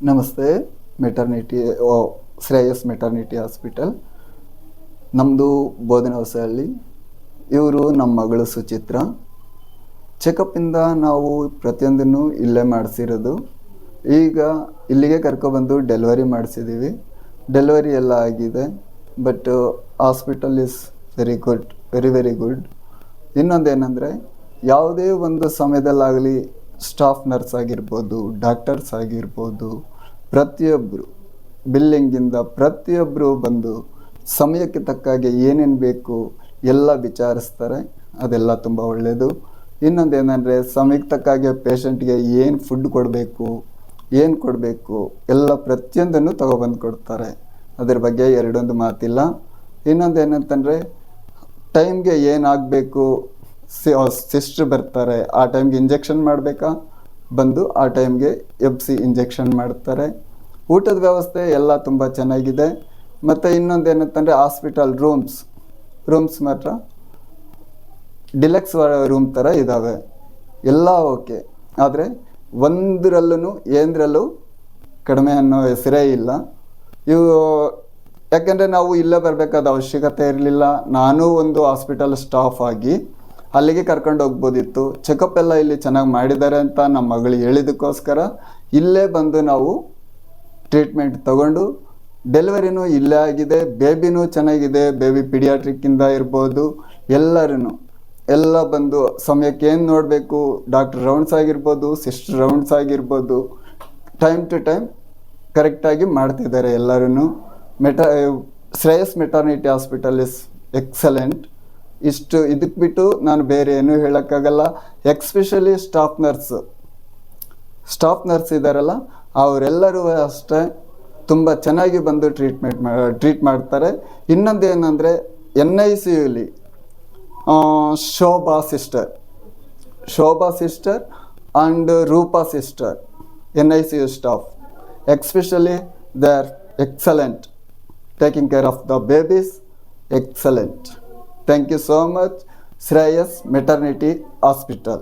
ನಮಸ್ತೆ. Maternity Shreyas maternity hospital, ನಮ್ಮದು ಬೋಧನಹೊಸಹಳ್ಳಿ. ಇವರು ನಮ್ಮ ಮಗಳು ಸುಚಿತ್ರ. ಚೆಕಪ್ಪಿಂದ ನಾವು ಪ್ರತಿಯೊಂದನ್ನು ಇಲ್ಲೇ ಮಾಡಿಸಿರೋದು. ಈಗ ಇಲ್ಲಿಗೆ ಕರ್ಕೊಬಂದು ಡೆಲಿವರಿ ಮಾಡಿಸಿದ್ದೀವಿ. ಡೆಲಿವರಿ ಎಲ್ಲ ಆಗಿದೆ. But hospital is very good, very good. ಇನ್ನೊಂದೇನೆಂದರೆ, ಯಾವುದೇ ಒಂದು ಸಮಯದಲ್ಲಾಗಲಿ ಸ್ಟಾಫ್ ನರ್ಸ್ ಆಗಿರ್ಬೋದು, ಡಾಕ್ಟರ್ಸ್ ಆಗಿರ್ಬೋದು, ಪ್ರತಿಯೊಬ್ಬರು ಬಿಲ್ಲಿಂಗಿಂದ ಪ್ರತಿಯೊಬ್ಬರು ಬಂದು ಸಮಯಕ್ಕೆ ತಕ್ಕಾಗೆ ಏನೇನು ಬೇಕು ಎಲ್ಲ ವಿಚಾರಿಸ್ತಾರೆ. ಅದೆಲ್ಲ ತುಂಬ ಒಳ್ಳೆಯದು. ಇನ್ನೊಂದೇನೆಂದರೆ, ಸಮಯಕ್ಕೆ ತಕ್ಕಾಗೆ ಪೇಷಂಟ್ಗೆ ಏನು ಫುಡ್ ಕೊಡಬೇಕು, ಏನು ಕೊಡಬೇಕು ಎಲ್ಲ ಪ್ರತಿಯೊಂದನ್ನು ತಗೊಬಂದು ಕೊಡ್ತಾರೆ. ಅದ್ರ ಬಗ್ಗೆ ಎರಡೊಂದು ಮಾತಿಲ್ಲ. ಇನ್ನೊಂದೇನಂತಂದರೆ, ಟೈಮ್ಗೆ ಏನಾಗಬೇಕು, ಸಿಸ್ಟ್ರ್ ಬರ್ತಾರೆ, ಆ ಟೈಮ್ಗೆ ಇಂಜೆಕ್ಷನ್ ಮಾಡಬೇಕಾ, ಬಂದು ಆ ಟೈಮ್ಗೆ ಎಬ್ಸಿ ಇಂಜೆಕ್ಷನ್ ಮಾಡ್ತಾರೆ. ಊಟದ ವ್ಯವಸ್ಥೆ ಎಲ್ಲ ತುಂಬ ಚೆನ್ನಾಗಿದೆ. ಮತ್ತು ಇನ್ನೊಂದೇನಂತಂದರೆ, ಹಾಸ್ಪಿಟಲ್ ರೂಮ್ಸ್ ಮಾತ್ರ ಡಿಲಕ್ಸ್ ರೂಮ್ ಥರ ಇದ್ದಾವೆ. ಎಲ್ಲ ಓಕೆ. ಆದರೆ ಒಂದರಲ್ಲೂ ಏನರಲ್ಲೂ ಕಡಿಮೆ ಅನ್ನೋ ಹೆಸರೇ ಇಲ್ಲ. ಯಾಕೆಂದರೆ ನಾವು ಇಲ್ಲೇ ಬರಬೇಕಾದ ಅವಶ್ಯಕತೆ ಇರಲಿಲ್ಲ. ನಾನು ಒಂದು ಹಾಸ್ಪಿಟಲ್ ಸ್ಟಾಫ್ ಆಗಿ ಅಲ್ಲಿಗೆ ಕರ್ಕೊಂಡು ಹೋಗ್ಬೋದಿತ್ತು. ಚೆಕಪ್ ಎಲ್ಲ ಇಲ್ಲಿ ಚೆನ್ನಾಗಿ ಮಾಡಿದ್ದಾರೆ ಅಂತ ನಮ್ಮ ಮಗಳು ಹೇಳಿದ್ದಕ್ಕೋಸ್ಕರ ಇಲ್ಲೇ ಬಂದು ನಾವು ಟ್ರೀಟ್ಮೆಂಟ್ ತಗೊಂಡು ಡೆಲಿವರಿನೂ ಇಲ್ಲೇ ಆಗಿದೆ. ಬೇಬಿನೂ ಚೆನ್ನಾಗಿದೆ. ಬೇಬಿ ಪಿಡಿಯಾಟ್ರಿಕ್ಕಿಂದ ಇರ್ಬೋದು, ಎಲ್ಲ ಬಂದು ಸಮಯಕ್ಕೆ ಏನು ನೋಡಬೇಕು, ಡಾಕ್ಟರ್ ರೌಂಡ್ಸ್ ಆಗಿರ್ಬೋದು, ಸಿಸ್ಟರ್ ರೌಂಡ್ಸ್ ಆಗಿರ್ಬೋದು, ಟೈಮ್ ಟು ಟೈಮ್ ಕರೆಕ್ಟಾಗಿ ಮಾಡ್ತಿದ್ದಾರೆ ಎಲ್ಲರೂ. Shreyas maternity hospital is excellent. ಇದಕ್ಕೆ ಬಿಟ್ಟು ನಾನು ಬೇರೆ ಏನೂ ಹೇಳೋಕ್ಕಾಗಲ್ಲ. ಎಕ್ಸ್ಪೆಷಲಿ ಸ್ಟಾಫ್ ನರ್ಸ್ ಇದ್ದಾರಲ್ಲ, ಅವರೆಲ್ಲರೂ ಅಷ್ಟೇ ತುಂಬ ಚೆನ್ನಾಗಿ ಬಂದು ಟ್ರೀಟ್ ಮಾಡ್ತಾರೆ. ಇನ್ನೊಂದೇನೆಂದರೆ, NICUಲಿ Shobha sister and Roopa sister, NICU staff especially they are excellent, taking care of the babies. Excellent. Thank you so much, Shreyas Maternity Hospital.